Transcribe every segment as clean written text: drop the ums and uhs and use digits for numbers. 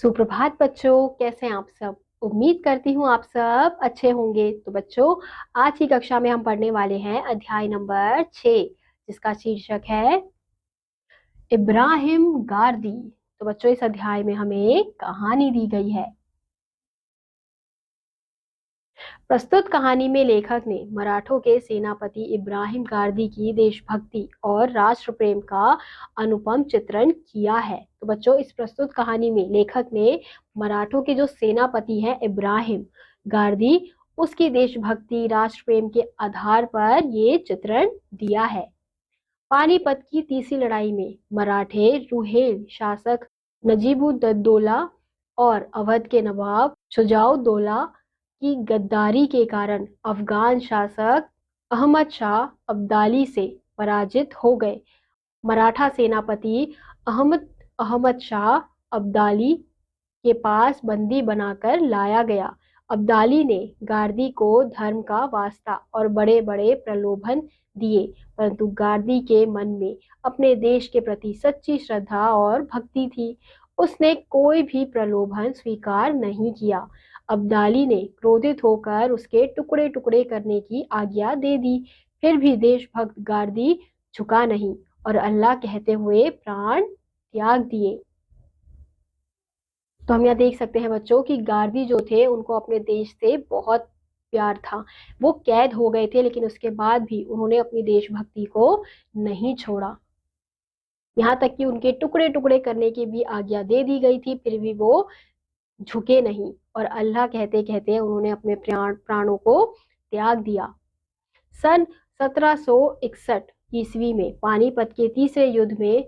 सुप्रभात बच्चों, कैसे हैं आप सब। उम्मीद करती हूँ आप सब अच्छे होंगे। तो बच्चों, आज की कक्षा में हम पढ़ने वाले हैं अध्याय नंबर 6, जिसका शीर्षक है इब्राहिम गारदी। तो बच्चों, इस अध्याय में हमें एक कहानी दी गई है। प्रस्तुत कहानी में लेखक ने मराठों के सेनापति इब्राहिम गारदी की देशभक्ति और राष्ट्र प्रेम का अनुपम चित्रण किया है। तो बच्चों, इस प्रस्तुत कहानी में लेखक ने मराठों के जो सेनापति हैं इब्राहिम गारदी, उसकी देशभक्ति राष्ट्र प्रेम के आधार पर ये चित्रण दिया है। पानीपत की तीसरी लड़ाई में मराठे रुहेल शासक नजीबुद्दौला और अवध के नवाब शुजाउद्दौला की गद्दारी के कारण अफगान शासक अहमद शाह अब्दाली से पराजित हो गए। मराठा सेनापति अहमद अहमद शाह अब्दाली के पास बंदी बनाकर लाया गया। अब्दाली ने गारदी को धर्म का वास्ता और बड़े बड़े प्रलोभन दिए, परंतु गारदी के मन में अपने देश के प्रति सच्ची श्रद्धा और भक्ति थी। उसने कोई भी प्रलोभन स्वीकार नहीं किया। अब्दाली ने क्रोधित होकर उसके टुकड़े टुकड़े करने की आज्ञा दे दी। फिर भी देशभक्त गारदी झुका नहीं और अल्लाह कहते हुए प्राण त्याग दिए। तो हम यहाँ देख सकते हैं बच्चों कि गारदी जो थे उनको अपने देश से बहुत प्यार था। वो कैद हो गए थे, लेकिन उसके बाद भी उन्होंने अपनी देशभक्ति को नहीं छोड़ा। यहाँ तक कि उनके टुकड़े टुकड़े करने की भी आज्ञा दे दी गई थी, फिर भी वो झुके नहीं और अल्लाह कहते कहते उन्होंने अपने प्राणों को त्याग दिया। सन 1761 ईस्वी में पानीपत के तीसरे युद्ध में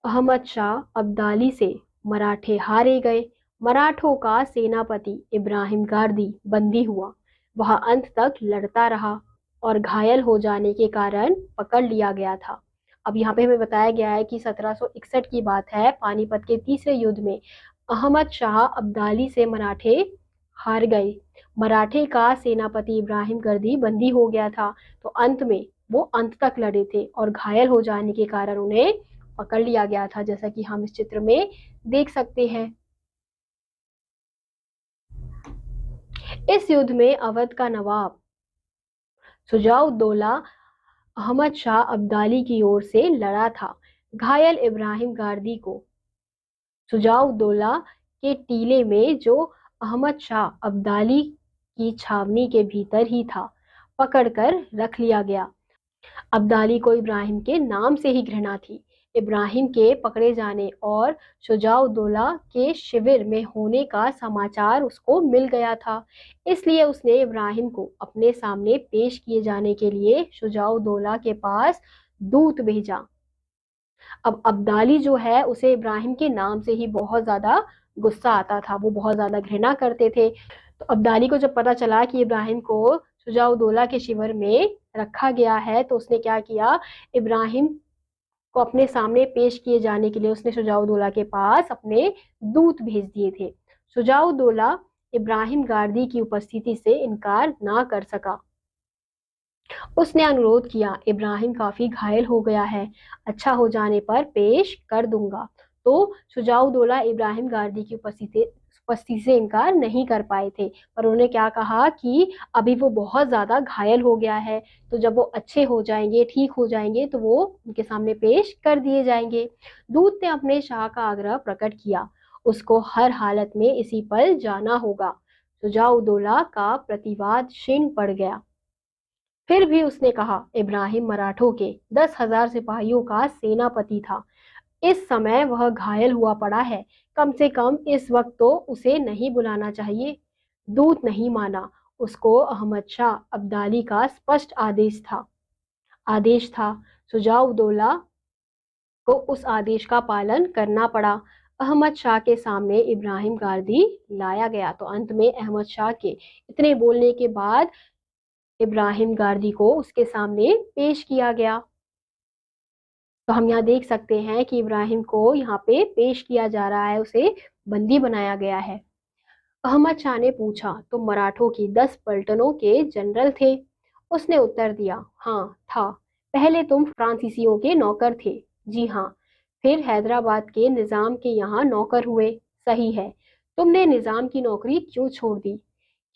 अहमद शाह अब्दाली से मराठे हारे गए। मराठों का सेनापति इब्राहिम गारदी बंदी हुआ। वह अंत तक लड़ता रहा और घायल हो जाने के कारण पकड़ लिया गया था। अब यहाँ पे हमें बताया गया है कि 1761 की बात है। पानीपत के तीसरे युद्ध में अहमद शाह अब्दाली से मराठे हार गए। मराठे का सेनापति इब्राहिम गारदी बंदी हो गया था, तो अंत में वो अंत तक लड़े थे और घायल हो जाने के कारण उन्हें पकड़ लिया गया था, जैसा कि हम इस चित्र में देख सकते हैं। इस युद्ध में अवध का नवाब शुजाउद्दौला अहमद शाह अब्दाली की ओर से लड़ा था। घायल इब्राहिम गारदी को शुजाउद्दौला के टीले में, जो अहमद शाह अब्दाली की छावनी के भीतर ही था, पकड़कर रख लिया गया। अब्दाली को इब्राहिम के नाम से ही घृणा थी। इब्राहिम के पकड़े जाने और शुजाउद्दौला के शिविर में होने का समाचार उसको मिल गया था, इसलिए उसने इब्राहिम को अपने सामने पेश किए जाने के लिए शुजाउद्दौला के पास दूत भेजा। अब अब्दाली जो है उसे इब्राहिम के नाम से ही बहुत ज्यादा गुस्सा आता था, वो बहुत ज्यादा घृणा करते थे। तो अब्दाली को जब पता चला कि इब्राहिम को शुजाउद्दौला के शिविर में रखा गया है, तो उसने क्या किया, इब्राहिम को अपने सामने पेश किए जाने के लिए उसने शुजाउद्दौला के पास अपने दूत भेज दिए थे। शुजाउद्दौला इब्राहिम गारदी की उपस्थिति से इनकार ना कर सका। उसने अनुरोध किया, इब्राहिम काफी घायल हो गया है, अच्छा हो जाने पर पेश कर दूंगा। तो शुजाउद्दौला इब्राहिम गारदी की उपस्थिति से इनकार नहीं कर पाए थे, पर उन्होंने क्या कहा कि अभी वो बहुत ज्यादा घायल हो गया है, तो जब वो अच्छे हो जाएंगे, ठीक हो जाएंगे, तो वो उनके सामने पेश कर दिए जाएंगे। दूत ने अपने शाह का आग्रह प्रकट किया, उसको हर हालत में इसी पल जाना होगा। शुजाउद्दौला का प्रतिवाद क्षीण पड़ गया। फिर भी उसने कहा, इब्राहिम मराठों के 10,000 सिपाहियों का सेनापति था। इस समय वह घायल हुआ पड़ा है, कम से कम इस वक्त तो उसे नहीं बुलाना चाहिए। दूत नहीं माना। उसको अहमद शाह अब्दाली का स्पष्ट आदेश था। शुजाउद्दौला को उस आदेश का पालन करना पड़ा। अहमद शाह के सामने इब्राहिम गारदी लाया गया। तो अंत में अहमद शाह के इतने बोलने के बाद इब्राहिम गारदी को उसके सामने पेश किया गया। तो हम यहाँ देख सकते हैं कि इब्राहिम को यहाँ पे पेश किया जा रहा है, उसे बंदी बनाया गया है। अहमद शाह ने पूछा, तुम मराठों की 10 पलटनों के जनरल थे? उसने उत्तर दिया, हाँ था। पहले तुम फ्रांसीसियों के नौकर थे? जी हाँ। फिर हैदराबाद के निजाम के यहाँ नौकर हुए? सही है। तुमने निजाम की नौकरी क्यों छोड़ दी?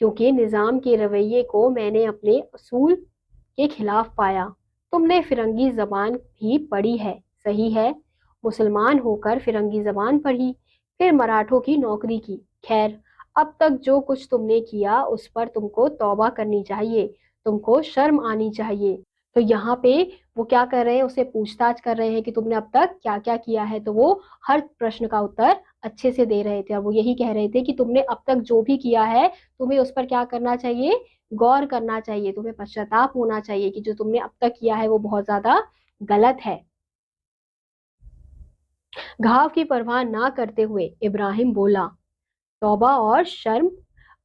क्योंकि निजाम के रवैये को मैंने अपने असूल के खिलाफ पाया। तुमने फिरंगी जबान भी पढ़ी है, सही है। मुसलमान होकर फिरंगी जबान पढ़ी, फिर मराठों की नौकरी की। खैर, अब तक जो कुछ तुमने किया उस पर तुमको तौबा करनी चाहिए, तुमको शर्म आनी चाहिए। तो यहाँ पे वो क्या कर रहे हैं, उसे पूछताछ कर रहे हैं कि तुमने अब तक क्या क्या किया है। तो वो हर प्रश्न का उत्तर अच्छे से दे रहे थे और वो यही कह रहे थे कि तुमने अब तक जो भी किया है तुम्हें उस पर क्या करना चाहिए, गौर करना चाहिए, तुम्हें पश्चाताप होना चाहिए कि जो तुमने अब तक किया है वो बहुत ज्यादा गलत है। घाव की परवाह ना करते हुए इब्राहिम बोला, तौबा और शर्म,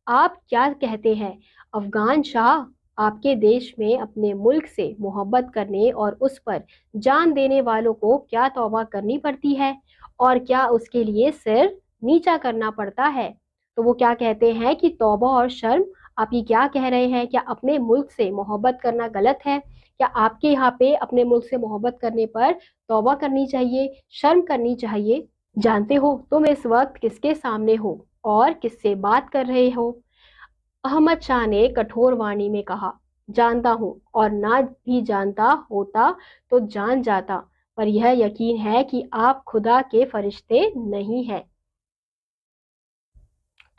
आप क्या कहते हैं अफगान शाह? आपके देश में अपने मुल्क से मोहब्बत करने और उस पर जान देने वालों को क्या तौबा करनी पड़ती है और क्या उसके लिए सिर नीचा करना पड़ता है? तो वो क्या कहते हैं कि तौबा और शर्म, आप ये क्या कह रहे हैं? क्या अपने मुल्क से मोहब्बत करना गलत है? क्या आपके यहाँ पे अपने मुल्क से मोहब्बत करने पर तौबा करनी चाहिए, शर्म करनी चाहिए? जानते हो तुम इस वक्त किसके सामने हो और किससे बात कर रहे हो? अहमद शाह ने कठोर वाणी में कहा। जानता हूं, और ना भी जानता होता तो जान जाता, पर यह यकीन है कि आप खुदा के फरिश्ते नहीं हैं।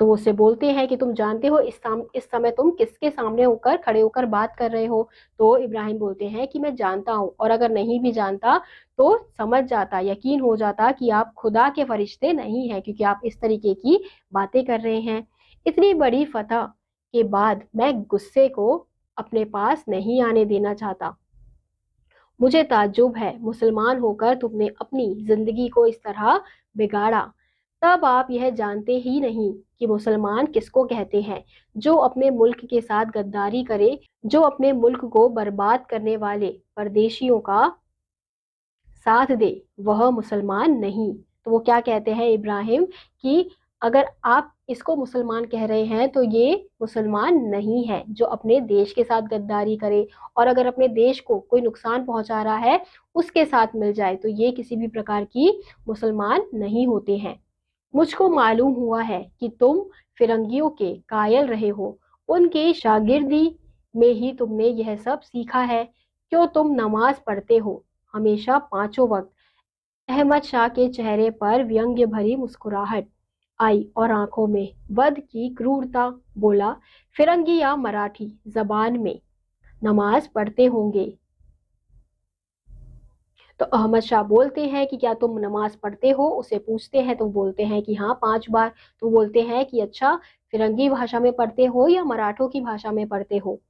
तो उससे बोलते हैं कि तुम जानते हो इस समय तुम किसके सामने होकर खड़े होकर बात कर रहे हो? तो इब्राहिम बोलते हैं कि मैं जानता हूं, और अगर नहीं भी जानता तो समझ जाता, यकीन हो जाता कि आप खुदा के फरिश्ते नहीं हैं, क्योंकि आप इस तरीके की बातें कर रहे हैं। इतनी बड़ी फतह के बाद मैं गुस्से को अपने पास नहीं आने देना चाहता। मुझे ताज्जुब है, मुसलमान होकर तुमने अपनी जिंदगी को इस तरह बिगाड़ा। तब आप यह जानते ही नहीं कि मुसलमान किसको कहते हैं, जो अपने मुल्क के साथ गद्दारी करे, जो अपने मुल्क को बर्बाद करने वाले परदेशियों का साथ दे, वह मुसलमान नहीं। तो वो क्या कहते हैं इब्राहिम कि अगर आप इसको मुसलमान कह रहे हैं तो ये मुसलमान नहीं है जो अपने देश के साथ गद्दारी करे, और अगर अपने देश को कोई नुकसान पहुंचा रहा है उसके साथ मिल जाए तो ये किसी भी प्रकार की मुसलमान नहीं होते हैं। मुझको मालूम हुआ है कि तुम फिरंगियों के कायल रहे हो, उनके शागिर्दी में ही तुमने यह सब सीखा है। क्यों तुम नमाज पढ़ते हो हमेशा, पांचों वक्त? अहमद शाह के चेहरे पर व्यंग्य भरी मुस्कुराहट आई और आंखों में वध की क्रूरता। बोला, फिरंगी या मराठी जबान में नमाज पढ़ते होंगे? तो अहमद शाह बोलते हैं कि क्या तुम नमाज पढ़ते हो? उसे पूछते हैं तो बोलते हैं कि हाँ, 5 बार। तो बोलते हैं कि अच्छा, फिरंगी भाषा में पढ़ते हो या मराठों की भाषा में पढ़ते हो?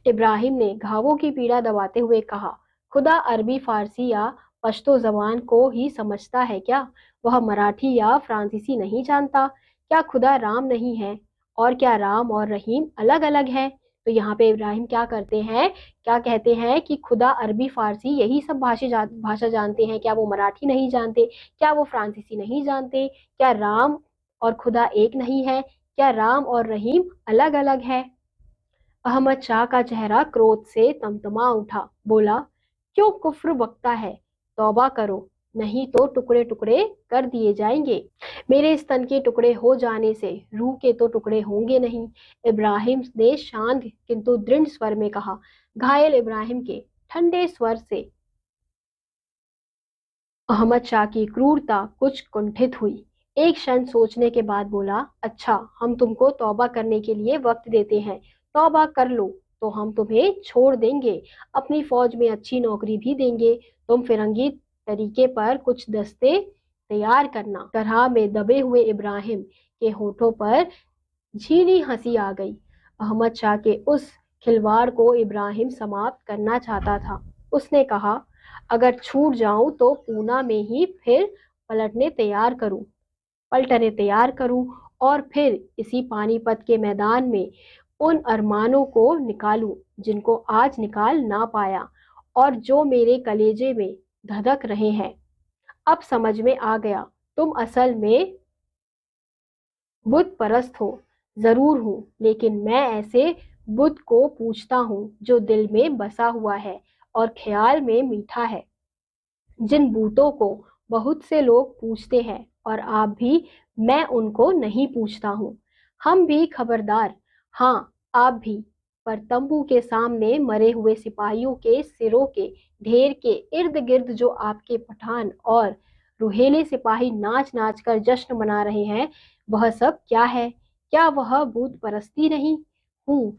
इब्राहिम ने घावों की पीड़ा दबाते हुए कहा, खुदा अरबी, फारसी या पश्तो जबान को ही समझता है क्या? वह मराठी या फ्रांसीसी नहीं जानता? क्या खुदा राम नहीं है? और क्या राम और रहीम अलग अलग है? तो यहाँ पे इब्राहिम क्या करते हैं, क्या कहते हैं कि खुदा अरबी, फारसी यही सब भाषा जानते हैं, क्या वो मराठी नहीं जानते? क्या वो फ्रांसीसी नहीं जानते? क्या राम और खुदा एक नहीं है? क्या राम और रहीम अलग अलग है? अहमद शाह का चेहरा क्रोध से तमतमा उठा। बोला, क्यों कुफ्र बकता है? तौबा करो, नहीं तो टुकड़े टुकड़े कर दिए जाएंगे। मेरे स्तन के टुकड़े हो जाने से रूह के तो टुकड़े होंगे नहीं। इब्राहिम ने शांत किंतु दृढ़ स्वर में कहा। घायल इब्राहिम के ठंडे स्वर से अहमद शाह की क्रूरता कुछ कुंठित हुई। एक क्षण सोचने के बाद बोला, अच्छा, हम तुमको तौबा करने के लिए वक्त देते हैं। तौबा कर लो तो हम तुम्हें छोड़ देंगे, अपनी फौज में अच्छी नौकरी भी देंगे। तुम फिरंगी तरीके पर कुछ दस्ते तैयार करना। तरह में दबे हुए इब्राहिम के होठों पर झीनी हंसी आ गई। अहमद शाह के उस खिलवाड़ को इब्राहिम समाप्त करना चाहता था। उसने कहा, अगर छूट जाऊं तो पूना में ही फिर पलटने तैयार करूं और फिर इसी पानीपत के मैदान में उन अरमानों को निकालूं जिनको आज निकाल ना पाया और जो मेरे कलेजे में धधक रहे हैं। अब समझ में आ गया, तुम असल में बुत परस्त हो। जरूर हूं, लेकिन मैं ऐसे बुत को पूछता हूँ जो दिल में बसा हुआ है और ख्याल में मीठा है। जिन बूतों को बहुत से लोग पूछते हैं और आप भी, मैं उनको नहीं पूछता हूँ। हम भी खबरदार, हाँ आप भी। पर तंबू के सामने मरे हुए सिपाहियों के सिरों के ढेर के इर्द गिर्द जो आपके पठान और रुहेले सिपाही नाच नाच कर जश्न मना रहे हैं, वह सब क्या है? क्या वह बूत परस्ती नहीं? हूँ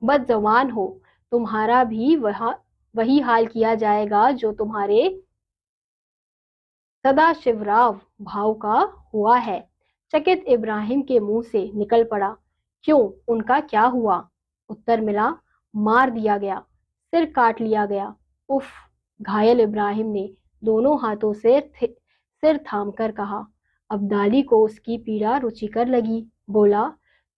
बदजबान हो, तुम्हारा भी वही हाल किया जाएगा जो तुम्हारे सदाशिवराव भाव का हुआ है। चकित इब्राहिम के मुंह से निकल पड़ा, क्यों, उनका क्या हुआ? उत्तर मिला, मार दिया गया, सिर काट लिया गया। उफ! घायल इब्राहिम ने दोनों हाथों से सिर थामकर कहा। अब्दाली को उसकी पीड़ा रुचिकर लगी। बोला,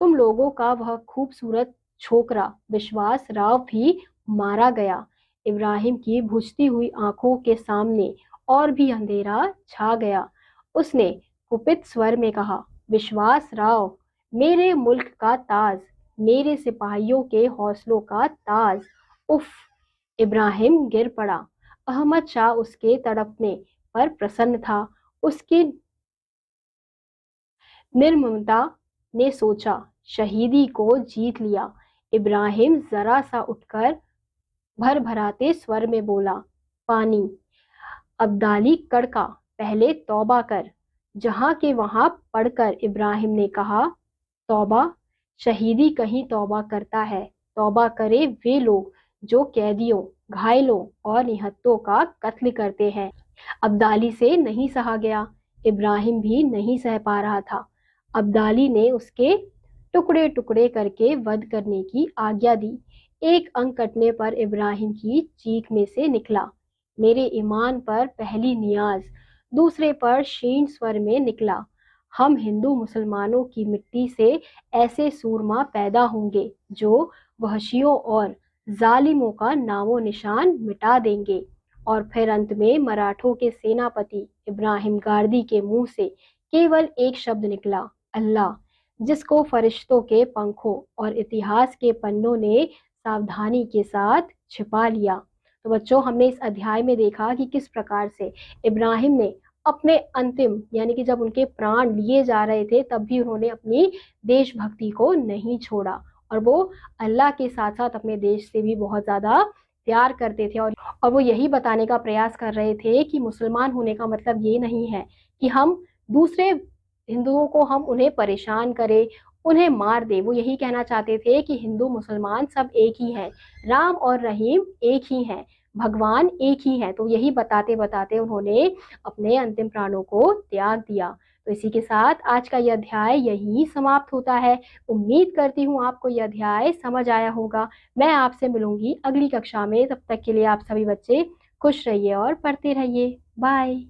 तुम लोगों का वह खूबसूरत छोकरा विश्वास राव भी मारा गया। इब्राहिम की बुझती हुई आंखों के सामने और भी अंधेरा छा गया। उसने कुपित स्वर में कहा, विश्वास राव, मेरे मुल्क का ताज, मेरे सिपाहियों के हौसलों का ताज। उफ! इब्राहिम गिर पड़ा। अहमद शाह उसके तड़पने पर प्रसन्न था। उसकी निर्ममता ने सोचा, शहीदी को जीत लिया। इब्राहिम जरा सा उठकर भरभराते स्वर में बोला, पानी। अब्दाली कड़का, पहले तौबा कर। जहां के वहां पढ़कर इब्राहिम ने कहा, तौबा? शहीदी कहीं तौबा करता है? तौबा करे वे लोग जो कैदियों, घायलों और निहत्तों का कत्ल करते हैं। अब्दाली से नहीं सहा गया। इब्राहिम भी नहीं सह पा रहा था। अब्दाली ने उसके टुकड़े टुकड़े करके वध करने की आज्ञा दी। एक अंग कटने पर इब्राहिम की चीख में से निकला, मेरे ईमान पर पहली नियाज। दूसरे पर क्षीण स्वर में निकला, हम हिंदू मुसलमानों की मिट्टी से ऐसे सूरमा पैदा होंगे जो वहशियों और जालिमों का नामो निशान मिटा देंगे। और फिर अंत में मराठों के सेनापति इब्राहिम गारदी के मुंह से केवल एक शब्द निकला, अल्लाह, जिसको फरिश्तों के पंखों और इतिहास के पन्नों ने सावधानी के साथ छिपा लिया। तो बच्चों, हमने इस अध्याय में देखा कि किस प्रकार से इब्राहिम ने अपने अंतिम, यानी कि जब उनके प्राण लिए जा रहे थे, तब भी उन्होंने अपनी देशभक्ति को नहीं छोड़ा और वो अल्लाह के साथ साथ अपने देश से भी बहुत ज्यादा प्यार करते थे। और वो यही बताने का प्रयास कर रहे थे कि मुसलमान होने का मतलब ये नहीं है कि हम दूसरे हिंदुओं को हम उन्हें परेशान करें, उन्हें मार दे। वो यही कहना चाहते थे कि हिंदू मुसलमान सब एक ही हैं, राम और रहीम एक ही हैं, भगवान एक ही है। तो यही बताते बताते उन्होंने अपने अंतिम प्राणों को त्याग दिया। तो इसी के साथ आज का यह अध्याय यही समाप्त होता है। उम्मीद करती हूँ आपको यह अध्याय समझ आया होगा। मैं आपसे मिलूंगी अगली कक्षा में। तब तक के लिए आप सभी बच्चे खुश रहिए और पढ़ते रहिए। बाय।